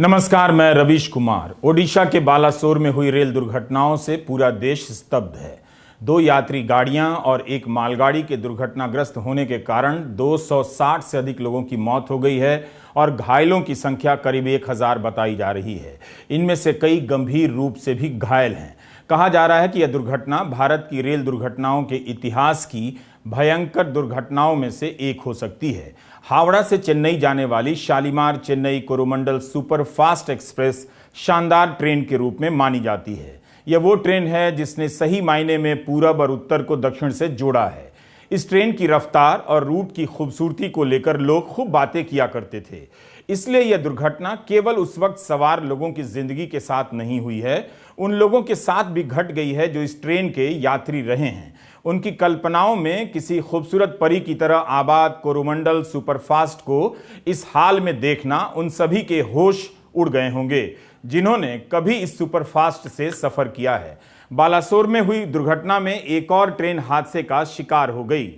नमस्कार, मैं रवीश कुमार। ओडिशा के बालासोर में हुई रेल दुर्घटनाओं से पूरा देश स्तब्ध है। 2 यात्री गाड़ियां और एक मालगाड़ी के दुर्घटनाग्रस्त होने के कारण 260 से अधिक लोगों की मौत हो गई है और घायलों की संख्या करीब 1000 बताई जा रही है। इनमें से कई गंभीर रूप से भी घायल हैं। कहा जा रहा है कि यह दुर्घटना भारत की रेल दुर्घटनाओं के इतिहास की भयंकर दुर्घटनाओं में से एक हो सकती है। हावड़ा से चेन्नई जाने वाली Shalimar Chennai Coromandel super fast express शानदार ट्रेन के रूप में मानी जाती है। यह वो ट्रेन है जिसने सही मायने में पूरब और उत्तर को दक्षिण से जोड़ा है। इस ट्रेन की रफ्तार और रूट की खूबसूरती को लेकर लोग खूब बातें किया करते थे। इसलिए यह दुर्घटना केवल उस वक्त सवार लोगों की जिंदगी के साथ नहीं हुई है, उन लोगों के साथ भी घट गई है जो इस ट्रेन के यात्री रहे हैं। उनकी कल्पनाओं में किसी खूबसूरत परी की तरह आबाद कोरोमंडल सुपरफास्ट को इस हाल में देखना उन सभी के होश उड़ गए होंगे जिन्होंने कभी इस सुपरफास्ट से सफर किया है। बालासोर में हुई दुर्घटना में एक और ट्रेन हादसे का शिकार हो गई।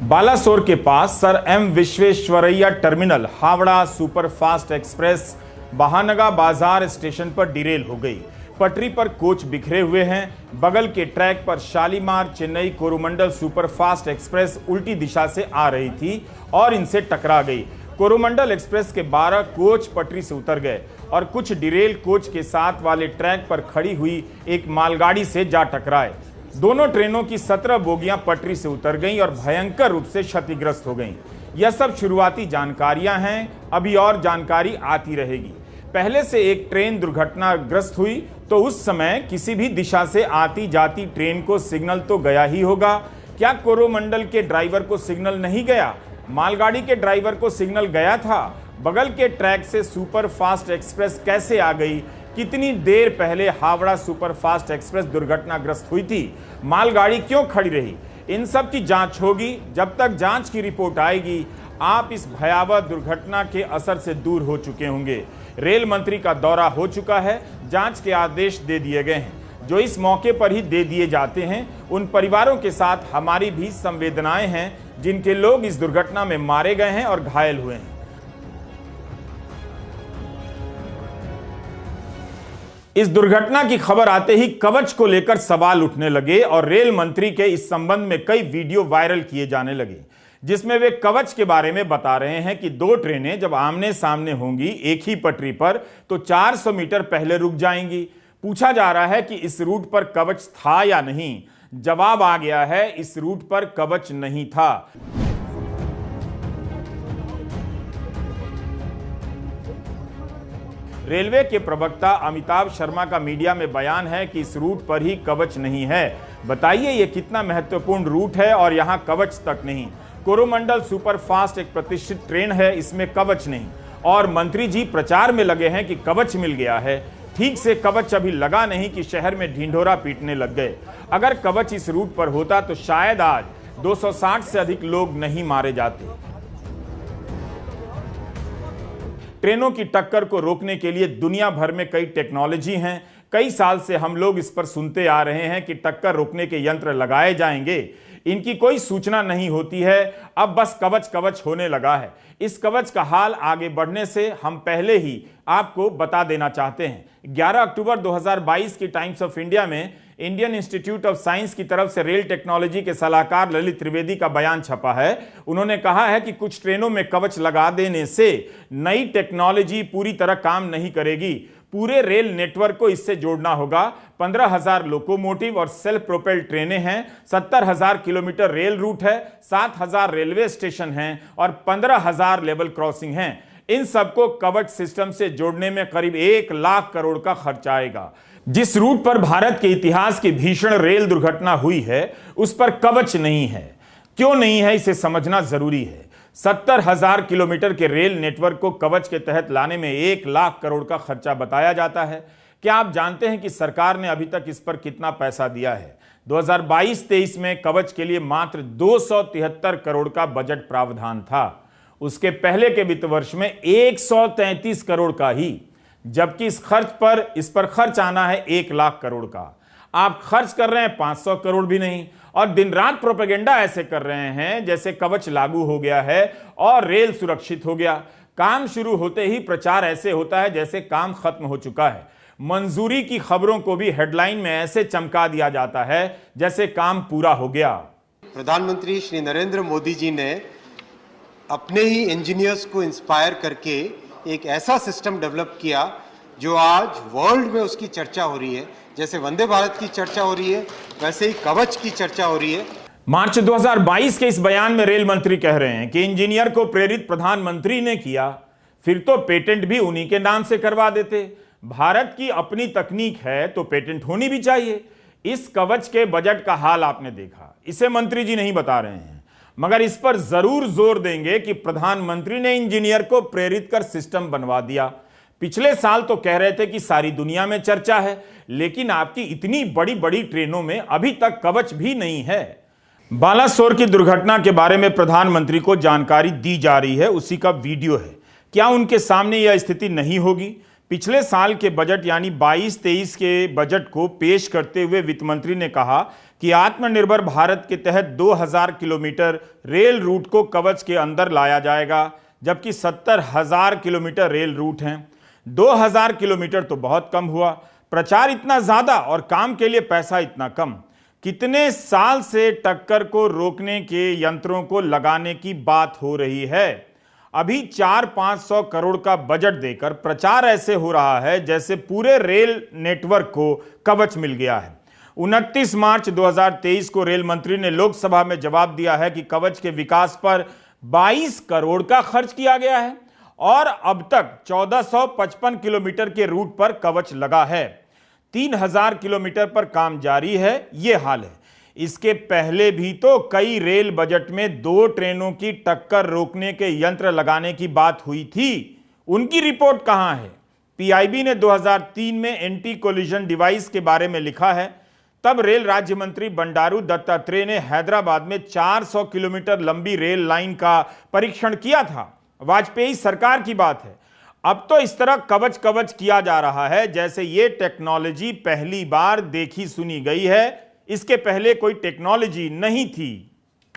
बालासोर के पास sir M Visvesvaraya terminal Howrah superfast express Bahanaga Bazar station पर डिरेल हो गई। पटरी पर कोच बिखरे हुए हैं। बगल के ट्रैक पर शालीमार चेन्नई कोरोमंडल सुपरफास्ट एक्सप्रेस उल्टी दिशा से आ रही थी और इनसे टकरा गई। कोरोमंडल एक्सप्रेस के 12 कोच पटरी से उतर गए और कुछ डिरेल कोच के साथ वाले ट्रैक पर खड़ी हुई एक मालगाड़ी से जा टकराए। दोनों ट्रेनों की 17 बोगियां पटरी से उतर गईं और भयंकर रूप से क्षतिग्रस्त हो गईं। यह सब शुरुआती जानकारियां हैं, अभी और जानकारी आती रहेगी। पहले से एक ट्रेन दुर्घटनाग्रस्त हुई तो उस समय किसी भी दिशा से आती जाती ट्रेन को सिग्नल तो गया ही होगा। क्या कोरोमंडल के ड्राइवर को सिग्नल नहीं गया? मालगाड़ी के ड्राइवर को सिग्नल गया था। बगल के ट्रैक से सुपर फास्ट एक्सप्रेस कैसे आ गई? कितनी देर पहले हावड़ा सुपरफास्ट एक्सप्रेस दुर्घटनाग्रस्त हुई थी? मालगाड़ी क्यों खड़ी रही? इन सब की जांच होगी। जब तक जांच की रिपोर्ट आएगी आप इस भयावह दुर्घटना के असर से दूर हो चुके होंगे। रेल मंत्री का दौरा हो चुका है, जांच के आदेश दे दिए गए हैं जो इस मौके पर ही दे दिए जाते हैं। उन परिवारों के साथ हमारी भी संवेदनाएं हैं जिनके लोग इस दुर्घटना में मारे गए हैं और घायल हुए हैं। इस दुर्घटना की खबर आते ही कवच को लेकर सवाल उठने लगे और रेल मंत्री के इस संबंध में कई वीडियो वायरल किए जाने लगे जिसमें वे कवच के बारे में बता रहे हैं कि 2 ट्रेनें जब आमने सामने होंगी एक ही पटरी पर तो 400 मीटर पहले रुक जाएंगी। पूछा जा रहा है कि इस रूट पर कवच था या नहीं। जवाब आ गया है, इस रूट पर कवच नहीं था। रेलवे के प्रवक्ता अमिताभ शर्मा का मीडिया में बयान है कि इस रूट पर ही कवच नहीं है। बताइए ये कितना महत्वपूर्ण रूट है और यहां कवच तक नहीं। कोरोमंडल सुपरफास्ट एक प्रतिष्ठित ट्रेन है, इसमें कवच नहीं। और मंत्री जी प्रचार में लगे हैं कि कवच मिल गया है। ठीक से कवच अभी लगा नहीं कि शहर में ढिंढोरा पीटने लग गए। अगर कवच इस रूट पर होता तो शायद आज 260 से अधिक लोग नहीं मारे जाते। ट्रेनों की टक्कर को रोकने के लिए दुनिया भर में कई टेक्नोलॉजी हैं। कई साल से हम लोग इस पर सुनते आ रहे हैं कि टक्कर रोकने के यंत्र लगाए जाएंगे। इनकी कोई सूचना नहीं होती है। अब बस कवच कवच होने लगा है। इस कवच का हाल आगे बढ़ने से हम पहले ही आपको बता देना चाहते हैं। 11 अक्टूबर 2022 की टाइम्स ऑफ इंडिया में इंडियन इंस्टीट्यूट ऑफ साइंस की तरफ से रेल टेक्नोलॉजी के सलाहकार ललित त्रिवेदी का बयान छपा है। उन्होंने कहा है कि कुछ ट्रेनों में कवच लगा देने से नई टेक्नोलॉजी पूरी तरह काम नहीं करेगी। पूरे रेल नेटवर्क को इससे जोड़ना होगा। 15,000 लोकोमोटिव और सेल्फ प्रोपेल्ड ट्रेनें हैं, 70,000 किलोमीटर रेल रूट है, 7,000 रेलवे स्टेशन हैं और 15,000 लेवल क्रॉसिंग हैं। इन सबको कवच सिस्टम से जोड़ने में करीब 1 लाख करोड़ का खर्च आएगा। जिस रूट पर भारत के इतिहास की भीषण रेल दुर्घटना हुई है उस पर कवच नहीं है। क्यों नहीं है इसे समझना जरूरी है। 70,000 किलोमीटर के रेल नेटवर्क को कवच के तहत लाने में 1 लाख करोड़ का खर्चा बताया जाता है। क्या आप जानते हैं कि सरकार ने अभी तक इस पर कितना पैसा दिया है? 2022-23 में कवच के लिए मात्र 273 करोड़ का बजट प्रावधान था। उसके पहले के वित्त वर्ष में 133 करोड़ का ही, जबकि इस पर खर्च आना है 1 लाख करोड़ का। आप खर्च कर रहे हैं 500 करोड़ भी नहीं, और दिन रात प्रोपेगेंडा ऐसे कर रहे हैं जैसे कवच लागू हो गया है और रेल सुरक्षित हो गया। काम शुरू होते ही प्रचार ऐसे होता है जैसे काम खत्म हो चुका है। मंजूरी की खबरों को भी हेडलाइन में ऐसे चमका दिया जाता है जैसे काम पूरा हो गया। प्रधानमंत्री श्री नरेंद्र मोदी जी ने अपने ही इंजीनियर्स को इंस्पायर करके एक ऐसा सिस्टम डेवलप किया जो आज वर्ल्ड में उसकी चर्चा हो रही है। जैसे वंदे भारत की चर्चा हो रही है, वैसे ही कवच की चर्चा हो रही है। मार्च 2022 के इस बयान में रेल मंत्री कह रहे हैं कि इंजीनियर को प्रेरित प्रधानमंत्री ने किया, फिर तो पेटेंट भी उन्हीं के नाम से करवा देते। भारत की अपनी तकनीक है तो पेटेंट होनी भी चाहिए। इस कवच के बजट का हाल आपने देखा, इसे मंत्री जी नहीं बता रहे हैं, मगर इस पर जरूर जोर देंगे कि प्रधानमंत्री ने इंजीनियर को प्रेरित कर सिस्टम बनवा दिया। पिछले साल तो कह रहे थे कि सारी दुनिया में चर्चा है, लेकिन आपकी इतनी बड़ी बड़ी ट्रेनों में अभी तक कवच भी नहीं है। बालासोर की दुर्घटना के बारे में प्रधानमंत्री को जानकारी दी जा रही है, उसी का वीडियो है। क्या उनके सामने यह स्थिति नहीं होगी? पिछले साल के बजट यानी 22-23 के बजट को पेश करते हुए वित्त मंत्री ने कहा कि आत्मनिर्भर भारत के तहत 2000 किलोमीटर रेल रूट को कवच के अंदर लाया जाएगा, जबकि 70,000 किलोमीटर रेल रूट हैं। 2000 किलोमीटर तो बहुत कम हुआ। प्रचार इतना ज्यादा और काम के लिए पैसा इतना कम। कितने साल से टक्कर को रोकने के यंत्रों को लगाने की बात हो रही है। अभी 400-500 करोड़ का बजट देकर प्रचार ऐसे हो रहा है जैसे पूरे रेल नेटवर्क को कवच मिल गया है। 29 मार्च 2023 को रेल मंत्री ने लोकसभा में जवाब दिया है कि कवच के विकास पर 22 करोड़ का खर्च किया गया है और अब तक 1455 किलोमीटर के रूट पर कवच लगा है। 3000 किलोमीटर पर काम जारी है। यह हाल है। इसके पहले भी तो कई रेल बजट में 2 ट्रेनों की टक्कर रोकने के यंत्र लगाने की बात हुई थी। उनकी रिपोर्ट कहां है? पीआईबी ने 2003 में एंटी कोलिजन डिवाइस के बारे में लिखा है। तब रेल राज्य मंत्री बंडारू दत्तात्रेय ने हैदराबाद में 400 किलोमीटर लंबी रेल लाइन का परीक्षण किया था। वाजपेयी सरकार की बात है। अब तो इस तरह कवच कवच किया जा रहा है जैसे ये टेक्नोलॉजी पहली बार देखी सुनी गई है। इसके पहले कोई टेक्नोलॉजी नहीं थी।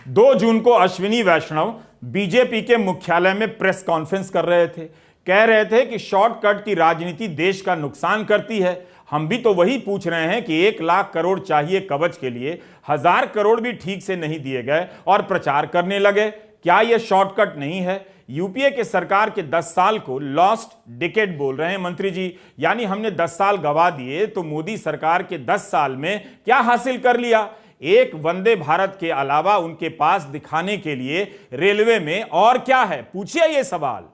2 जून को अश्विनी वैष्णव बीजेपी के मुख्यालय में प्रेस कॉन्फ्रेंस कर रहे थे। कह रहे थे कि शॉर्टकट की राजनीति देश का नुकसान करती है। हम भी तो वही पूछ रहे हैं कि 1 लाख करोड़ चाहिए कवच के लिए, 1000 करोड़ भी ठीक से नहीं दिए गए और प्रचार करने लगे। क्या यह शॉर्टकट नहीं है? यूपीए के सरकार के 10 साल को लॉस्ट डिकेड बोल रहे हैं मंत्री जी, यानी हमने 10 साल गवा दिए। तो मोदी सरकार के 10 साल में क्या हासिल कर लिया? एक वंदे भारत के अलावा उनके पास दिखाने के लिए रेलवे में और क्या है? पूछिए ये सवाल।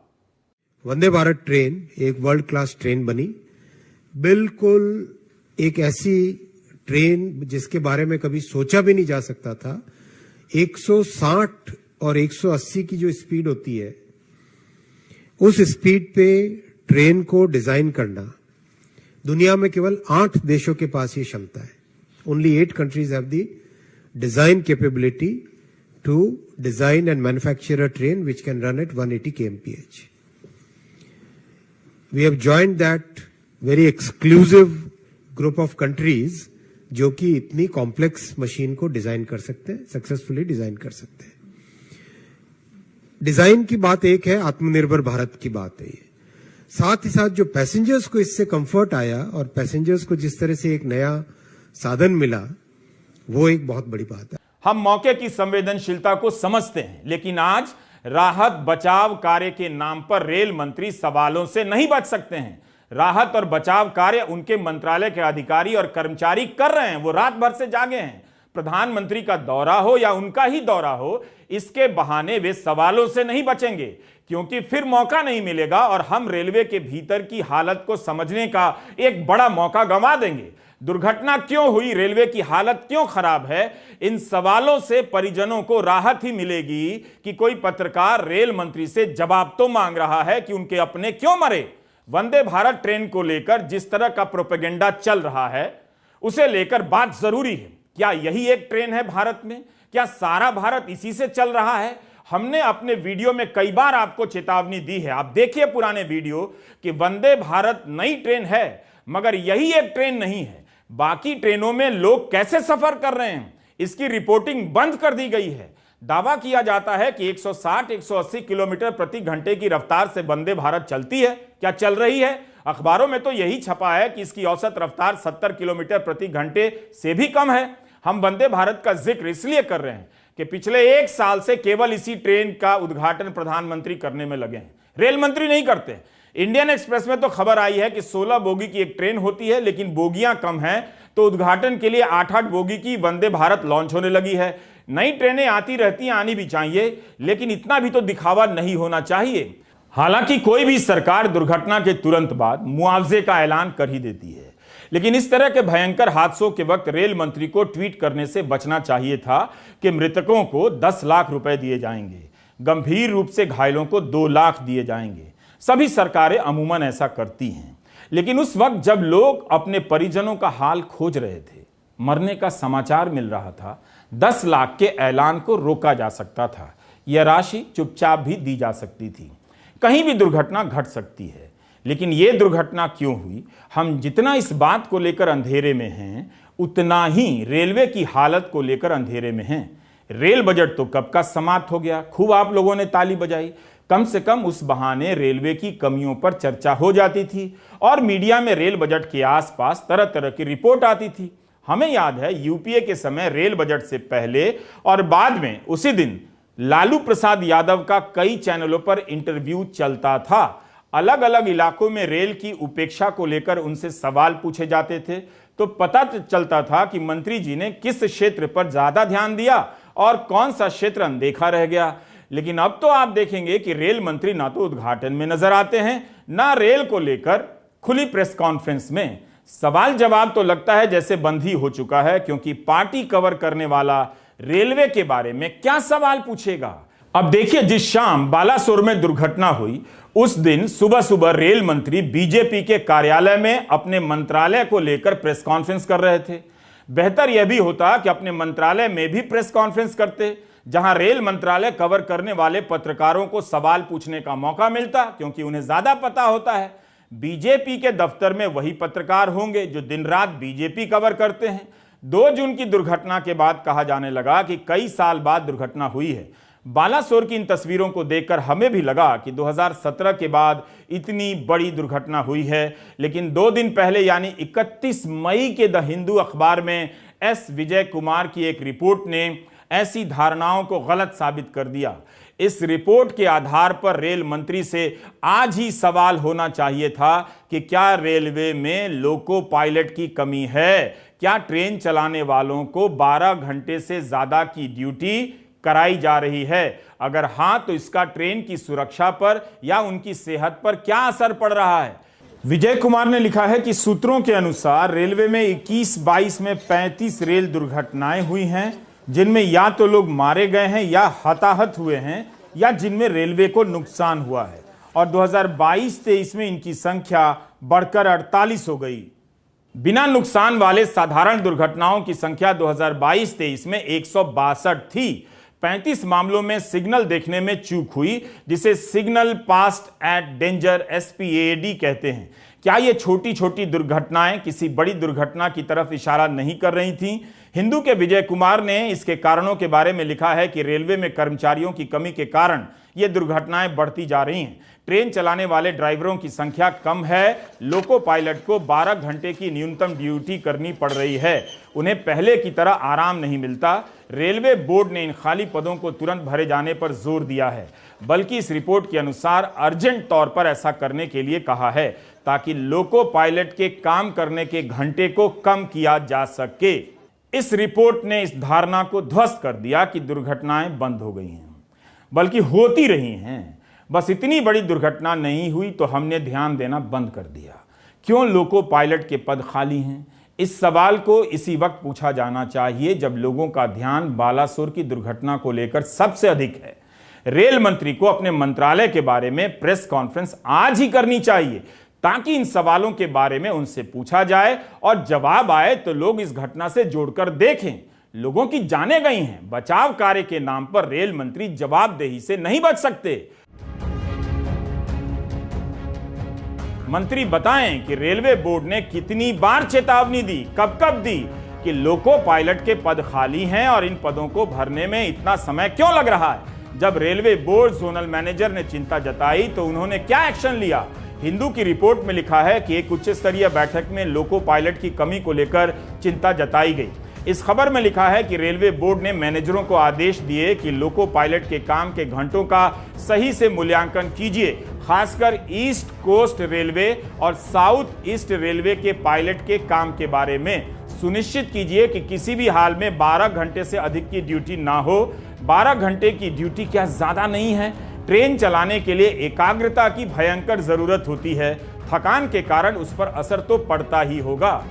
वंदे भारत ट्रेन एक वर्ल्ड क्लास ट्रेन बनी, बिल्कुल एक ऐसी ट्रेन जिसके बारे में कभी सोचा भी नहीं जा सकता था। 160 और 180 की जो स्पीड होती है, उस स्पीड पे ट्रेन को डिजाइन करना दुनिया में केवल 8 देशों के पास ये क्षमता है। Only 8 countries have the design capability to design and manufacture a train which can run at 180 kmph. We have joined that very exclusive group of countries जो कि इतनी कॉम्प्लेक्स मशीन को डिजाइन कर सकते हैं, सक्सेसफुली डिजाइन कर सकते हैं। डिजाइन की बात एक है, आत्मनिर्भर भारत की बात है ये। साथ ही साथ जो पैसेंजर्स को इससे कंफर्ट आया और पैसेंजर्स को जिस तरह से एक नया साधन मिला, वो एक बहुत बड़ी बात है। हम मौके की संवेदनशीलता को समझते हैं, लेकिन आज राहत बचाव कार्य के नाम पर रेल मंत्री सवालों से नहीं बच सकते हैं। राहत और बचाव कार्य उनके मंत्रालय के अधिकारी और कर्मचारी कर रहे हैं। वो रात भर से जागे हैं। प्रधानमंत्री का दौरा हो या उनका ही दौरा हो, इसके बहाने वे सवालों से नहीं बचेंगे, क्योंकि फिर मौका नहीं मिलेगा और हम रेलवे के भीतर की हालत को समझने का एक बड़ा मौका गंवा देंगे। दुर्घटना क्यों हुई, रेलवे की हालत क्यों खराब है, इन सवालों से परिजनों को राहत ही मिलेगी कि कोई पत्रकार रेल मंत्री से जवाब तो मांग रहा है कि उनके अपने क्यों मरे। वंदे भारत ट्रेन को लेकर जिस तरह का प्रोपेगेंडा चल रहा है, उसे लेकर बात जरूरी है। क्या यही एक ट्रेन है भारत में? क्या सारा भारत इसी से चल रहा है? हमने अपने वीडियो में कई बार आपको चेतावनी दी है। आप देखिए पुराने वीडियो कि वंदे भारत नई ट्रेन है, मगर यही एक ट्रेन नहीं है। बाकी ट्रेनों में लोग कैसे सफर कर रहे हैं, इसकी रिपोर्टिंग बंद कर दी गई है। दावा किया जाता है कि 160-180 किलोमीटर प्रति घंटे की रफ्तार से वंदे भारत चलती है। क्या चल रही है? अखबारों में तो यही छपा है कि इसकी औसत रफ्तार 70 किलोमीटर प्रति घंटे से भी कम है। हम वंदे भारत का जिक्र इसलिए कर रहे हैं कि पिछले 1 साल से केवल इसी ट्रेन का उद्घाटन प्रधानमंत्री करने में लगे हैं, रेल मंत्री नहीं करते। इंडियन एक्सप्रेस में तो खबर आई है कि 16 बोगी की एक ट्रेन होती है, लेकिन बोगियां कम हैं, तो उद्घाटन के लिए 8-8 बोगी की वंदे भारत लॉन्च होने लगी है। नई ट्रेनें आती रहती हैं, आनी भी चाहिए, लेकिन इतना भी तो दिखावा नहीं होना चाहिए। हालांकि कोई भी सरकार दुर्घटना के तुरंत बाद मुआवजे का ऐलान कर ही देती है, लेकिन इस तरह के भयंकर हादसों के वक्त रेल मंत्री को ट्वीट करने से बचना चाहिए था कि मृतकों को 10 लाख रुपए दिए जाएंगे, गंभीर रूप से घायलों को 2 लाख दिए जाएंगे। सभी सरकारें अमूमन ऐसा करती हैं, लेकिन उस वक्त जब लोग अपने परिजनों का हाल खोज रहे थे, मरने का समाचार मिल रहा था, 10 लाख के ऐलान को रोका जा सकता था। यह राशि चुपचाप भी दी जा सकती थी। कहीं भी दुर्घटना घट सकती है, लेकिन यह दुर्घटना क्यों हुई? हम जितना इस बात को लेकर अंधेरे में हैं, उतना ही रेलवे की हालत को लेकर अंधेरे में हैं। रेल बजट तो कब का समाप्त हो गया, खूब आप लोगों ने ताली बजाई। कम से कम उस बहाने रेलवे की कमियों पर चर्चा हो जाती थी और मीडिया में रेल बजट के आसपास तरह तरह की रिपोर्ट आती थी। हमें याद है यूपीए के समय रेल बजट से पहले और बाद में उसी दिन लालू प्रसाद यादव का कई चैनलों पर इंटरव्यू चलता था। अलग अलग इलाकों में रेल की उपेक्षा को लेकर उनसे सवाल पूछे जाते थे, तो पता चलता था कि मंत्री जी ने किस क्षेत्र पर ज्यादा ध्यान दिया और कौन सा क्षेत्र अनदेखा रह गया। लेकिन अब तो आप देखेंगे कि रेल मंत्री ना तो उद्घाटन में नजर आते हैं, ना रेल को लेकर खुली प्रेस कॉन्फ्रेंस में। सवाल जवाब तो लगता है जैसे बंद ही हो चुका है, क्योंकि पार्टी कवर करने वाला रेलवे के बारे में क्या सवाल पूछेगा। अब देखिए, जिस शाम बालासोर में दुर्घटना हुई, उस दिन सुबह सुबह रेल मंत्री बीजेपी के कार्यालय में अपने मंत्रालय को लेकर प्रेस कॉन्फ्रेंस कर रहे थे। बेहतर यह भी होता कि अपने मंत्रालय में भी प्रेस कॉन्फ्रेंस करते, जहां रेल मंत्रालय कवर करने वाले पत्रकारों को सवाल पूछने का मौका मिलता, क्योंकि उन्हें ज्यादा पता होता है। बीजेपी के दफ्तर में वही पत्रकार होंगे जो दिन रात बीजेपी कवर करते हैं। 2 जून की दुर्घटना के बाद कहा जाने लगा कि कई साल बाद दुर्घटना हुई है। बालासोर की इन तस्वीरों को देखकर हमें भी लगा कि 2017 के बाद इतनी बड़ी दुर्घटना हुई है, लेकिन 2 दिन पहले यानी 31 मई के द हिंदू अखबार में एस विजय कुमार की एक रिपोर्ट ने ऐसी धारणाओं को गलत साबित कर दिया। इस रिपोर्ट के आधार पर रेल मंत्री से आज ही सवाल होना चाहिए था कि क्या रेलवे में लोको पायलट की कमी है? क्या ट्रेन चलाने वालों को 12 घंटे से ज्यादा की ड्यूटी कराई जा रही है? अगर हां, तो इसका ट्रेन की सुरक्षा पर या उनकी सेहत पर क्या असर पड़ रहा है? विजय कुमार ने लिखा है कि सूत्रों के अनुसार रेलवे में 21-22 में 35 रेल दुर्घटनाएं हुई हैं, जिनमें या तो लोग मारे गए हैं या हताहत हुए हैं, या जिनमें रेलवे को नुकसान हुआ है। और 2022-23 में इनकी संख्या बढ़कर 48 हो गई। बिना नुकसान वाले साधारण दुर्घटनाओं की संख्या 2022-23 में 162 थी। 35 मामलों में सिग्नल देखने में चूक हुई, जिसे signal passed at danger SPAD कहते हैं। क्या ये छोटी छोटी दुर्घटनाएं किसी बड़ी दुर्घटना की तरफ इशारा नहीं कर रही थीं? हिंदू के विजय कुमार ने इसके कारणों के बारे में लिखा है कि रेलवे में कर्मचारियों की कमी के कारण ये दुर्घटनाएं बढ़ती जा रही हैं। ट्रेन चलाने वाले ड्राइवरों की संख्या कम है, लोको पायलट को 12 घंटे की न्यूनतम ड्यूटी करनी पड़ रही है, उन्हें पहले की तरह आराम नहीं मिलता। रेलवे बोर्ड ने इन खाली पदों को तुरंत भरे जाने पर जोर दिया है, बल्कि इस रिपोर्ट के अनुसार अर्जेंट तौर पर ऐसा करने के लिए कहा है, ताकि लोको पायलट के काम करने के घंटे को कम किया जा सके। इस रिपोर्ट ने इस धारणा को ध्वस्त कर दिया कि दुर्घटनाएं बंद हो गई हैं, बल्कि होती रही हैं। बस इतनी बड़ी दुर्घटना नहीं हुई तो हमने ध्यान देना बंद कर दिया। क्यों लोको पायलट के पद खाली हैं? इस सवाल को इसी वक्त पूछा जाना चाहिए जब लोगों का ध्यान बालासोर की दुर्घटना को लेकर सबसे अधिक है। रेल मंत्री को अपने मंत्रालय के बारे में प्रेस कॉन्फ्रेंस आज ही करनी चाहिए, ताकि इन सवालों के बारे में उनसे पूछा जाए और जवाब आए तो लोग इस घटना से जोड़कर देखें। लोगों की जानें गई हैं, बचाव कार्य के नाम पर रेल मंत्री जवाबदेही से नहीं बच सकते। मंत्री बताएं कि रेलवे बोर्ड ने कितनी बार चेतावनी दी, कब कब दी कि लोको पायलट के पद खाली हैं और इन पदों को भरने में इतना समय क्यों लग रहा है। जब रेलवे बोर्ड जोनल मैनेजर ने चिंता जताई तो उन्होंने क्या एक्शन लिया। हिंदू की रिपोर्ट में लिखा है कि एक उच्च स्तरीय बैठक में लोको पायलट की कमी को लेकर चिंता जताई गई। इस खबर में लिखा है कि रेलवे बोर्ड ने मैनेजरों को आदेश दिए कि लोको पायलट के काम के घंटों का सही से मूल्यांकन कीजिए। खासकर ईस्ट कोस्ट रेलवे और साउथ ईस्ट रेलवे के पायलट के काम के बारे में सुनिश्चित कीजिए कि किसी भी हाल में 12 घंटे से अधिक की ड्यूटी ना हो। 12 घंटे की ड्यूटी क्या ज्यादा नहीं है? ट्रेन चलाने के लिए एकाग्रता की भयंकर जरूरत होती है। थकान के कारण उस पर असर तो पड़ता ही होगा।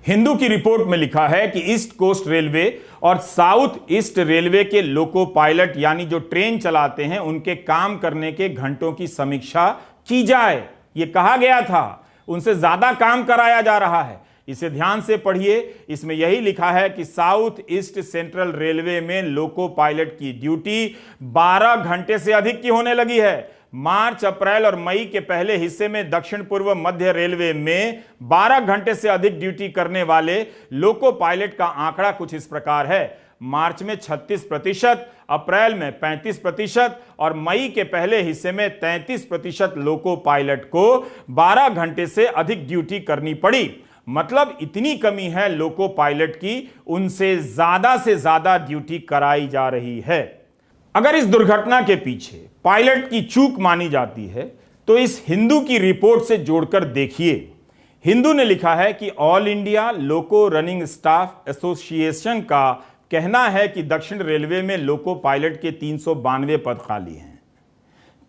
हिंदू की रिपोर्ट में लिखा है कि ईस्ट कोस्ट रेलवे और साउथ ईस्ट रेलवे के लोको पायलट यानी जो ट्रेन चलाते हैं उनके काम करने के घंटों की समीक्षा की जाए। यह कहा गया था, उनसे ज्यादा काम कराया जा रहा है। इसे ध्यान से पढ़िए। इसमें यही लिखा है कि साउथ ईस्ट सेंट्रल रेलवे में लोको पायलट की ड्यूटी 12 घंटे से अधिक की होने लगी है। मार्च, अप्रैल और मई के पहले हिस्से में दक्षिण पूर्व मध्य रेलवे में 12 घंटे से अधिक ड्यूटी करने वाले लोको पायलट का आंकड़ा कुछ इस प्रकार है। मार्च में 36%, अप्रैल में 35% और मई के पहले हिस्से में 33% लोको पायलट को 12 घंटे से अधिक ड्यूटी करनी पड़ी। मतलब इतनी कमी है लोको पायलट की, उनसे से ज्यादा ड्यूटी कराई जा रही है। अगर इस दुर्घटना के पीछे पायलट की चूक मानी जाती है तो इस हिंदू की रिपोर्ट से जोड़कर देखिए। हिंदू ने लिखा है कि ऑल इंडिया लोको रनिंग स्टाफ एसोसिएशन का कहना है कि दक्षिण रेलवे में लोको पायलट के 392 पद खाली हैं।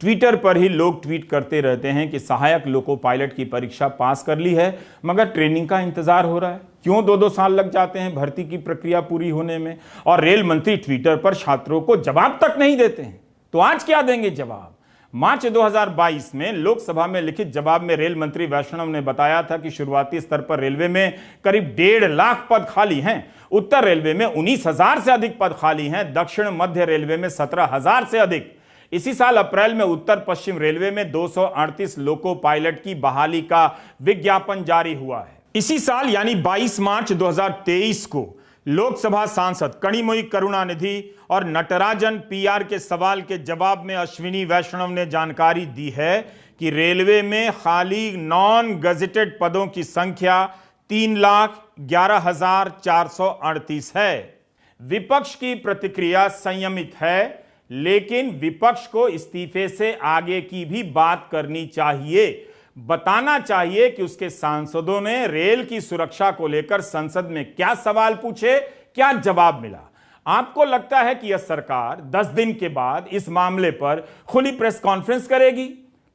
ट्विटर पर ही लोग ट्वीट करते रहते हैं कि सहायक लोको पायलट की परीक्षा पास कर ली है मगर ट्रेनिंग का इंतजार हो रहा है। क्यों 2-2 साल लग जाते हैं भर्ती की प्रक्रिया पूरी होने में? और रेल मंत्री ट्विटर पर छात्रों को जवाब तक नहीं देते हैं, तो आज क्या देंगे जवाब? मार्च 2022 में लोकसभा में लिखित जवाब में रेल मंत्री वैष्णव ने बताया था कि शुरुआती स्तर पर रेलवे में करीब 1.5 लाख पद खाली हैं। उत्तर रेलवे में 19,000 से अधिक पद खाली हैं। दक्षिण मध्य रेलवे में 17,000 से अधिक। इसी साल अप्रैल में उत्तर पश्चिम रेलवे में 238 लोको पायलट की बहाली का विज्ञापन जारी हुआ है। इसी साल यानी 22 मार्च 2023 को लोकसभा सांसद कणिमोई करुणानिधि और नटराजन पीआर के सवाल के जवाब में अश्विनी वैष्णव ने जानकारी दी है कि रेलवे में खाली नॉन गजेटेड पदों की संख्या 3,11,438 है। विपक्ष की प्रतिक्रिया संयमित है, लेकिन विपक्ष को इस्तीफे से आगे की भी बात करनी चाहिए। बताना चाहिए कि उसके सांसदों ने रेल की सुरक्षा को लेकर संसद में क्या सवाल पूछे, क्या जवाब मिला। आपको लगता है कि यह सरकार 10 दिन के बाद इस मामले पर खुली प्रेस कॉन्फ्रेंस करेगी,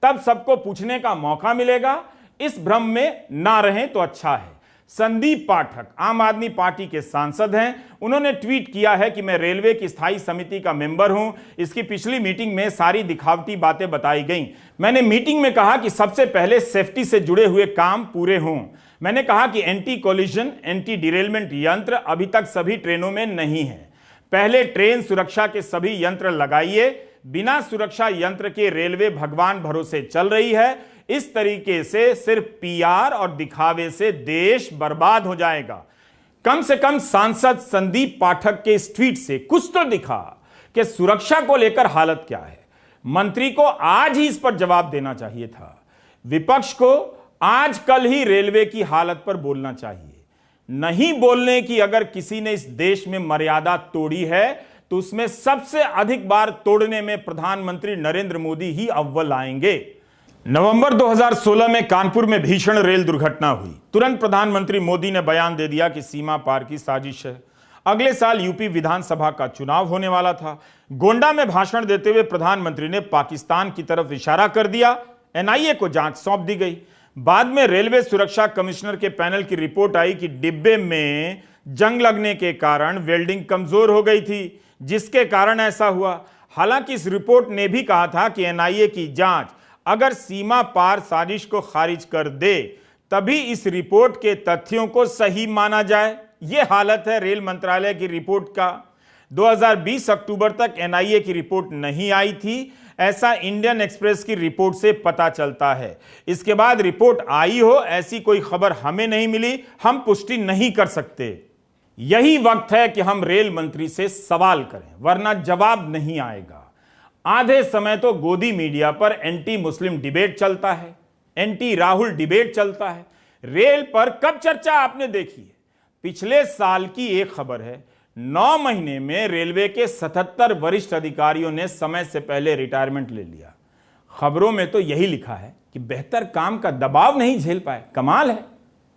तब सबको पूछने का मौका मिलेगा? इस भ्रम में ना रहें तो अच्छा है। संदीप पाठक आम आदमी पार्टी के सांसद हैं। उन्होंने ट्वीट किया है कि मैं रेलवे की स्थायी समिति का मेंबर हूं। इसकी पिछली मीटिंग में सारी दिखावटी बातें बताई गईं। मैंने मीटिंग में कहा कि सबसे पहले सेफ्टी से जुड़े हुए काम पूरे हों। मैंने कहा कि एंटी कोलिजन, एंटी डिरेलमेंट यंत्र अभी तक सभी ट्रेनों में नहीं है। पहले ट्रेन सुरक्षा के सभी यंत्र लगाइए। बिना सुरक्षा यंत्र के रेलवे भगवान भरोसे चल रही है। इस तरीके से सिर्फ पीआर और दिखावे से देश बर्बाद हो जाएगा। कम से कम सांसद संदीप पाठक के इस ट्वीट से कुछ तो दिखा कि सुरक्षा को लेकर हालत क्या है। मंत्री को आज ही इस पर जवाब देना चाहिए था। विपक्ष को आज कल ही रेलवे की हालत पर बोलना चाहिए। नहीं बोलने की अगर किसी ने इस देश में मर्यादा तोड़ी है तो उसमें सबसे अधिक बार तोड़ने में प्रधानमंत्री नरेंद्र मोदी ही अव्वल आएंगे। नवंबर 2016 में कानपुर में भीषण रेल दुर्घटना हुई। तुरंत प्रधानमंत्री मोदी ने बयान दे दिया कि सीमा पार की साजिश है। अगले साल यूपी विधानसभा का चुनाव होने वाला था। गोंडा में भाषण देते हुए प्रधानमंत्री ने पाकिस्तान की तरफ इशारा कर दिया। एनआईए को जांच सौंप दी गई। बाद में रेलवे सुरक्षा कमिश्नर के पैनल की रिपोर्ट आई कि डिब्बे में जंग लगने के कारण वेल्डिंग कमजोर हो गई थी, जिसके कारण ऐसा हुआ। हालांकि इस रिपोर्ट ने भी कहा था कि एनआईए की जांच अगर सीमा पार साजिश को खारिज कर दे तभी इस रिपोर्ट के तथ्यों को सही माना जाए। यह हालत है रेल मंत्रालय की रिपोर्ट का। 2020 अक्टूबर तक एनआईए की रिपोर्ट नहीं आई थी, ऐसा इंडियन एक्सप्रेस की रिपोर्ट से पता चलता है। इसके बाद रिपोर्ट आई हो ऐसी कोई खबर हमें नहीं मिली, हम पुष्टि नहीं कर सकते। यही वक्त है कि हम रेल मंत्री से सवाल करें, वरना जवाब नहीं आएगा। आधे समय तो गोदी मीडिया पर एंटी मुस्लिम डिबेट चलता है, एंटी राहुल डिबेट चलता है। रेल पर कब चर्चा आपने देखी है? पिछले साल की एक खबर है, 9 महीने में रेलवे के 77 वरिष्ठ अधिकारियों ने समय से पहले रिटायरमेंट ले लिया। खबरों में तो यही लिखा है कि बेहतर काम का दबाव नहीं झेल पाए। कमाल है,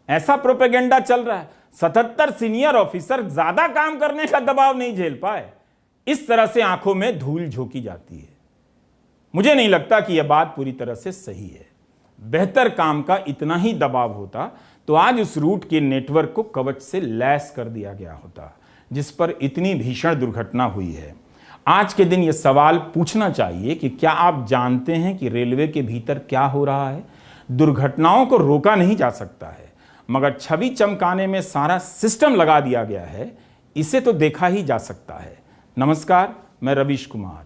ऐसा प्रोपेगेंडा चल रहा है। 77 सीनियर ऑफिसर ज्यादा काम करने का दबाव नहीं झेल पाए। इस तरह से आंखों में धूल झोंकी जाती है। मुझे नहीं लगता कि यह बात पूरी तरह से सही है। बेहतर काम का इतना ही दबाव होता तो आज उस रूट के नेटवर्क को कवच से लैस कर दिया गया होता, जिस पर इतनी भीषण दुर्घटना हुई है। आज के दिन यह सवाल पूछना चाहिए कि क्या आप जानते हैं कि रेलवे के भीतर क्या हो रहा है? दुर्घटनाओं को रोका नहीं जा सकता है, मगर छवि चमकाने में सारा सिस्टम लगा दिया गया है, इसे तो देखा ही जा सकता है। नमस्कार, मैं रवीश कुमार।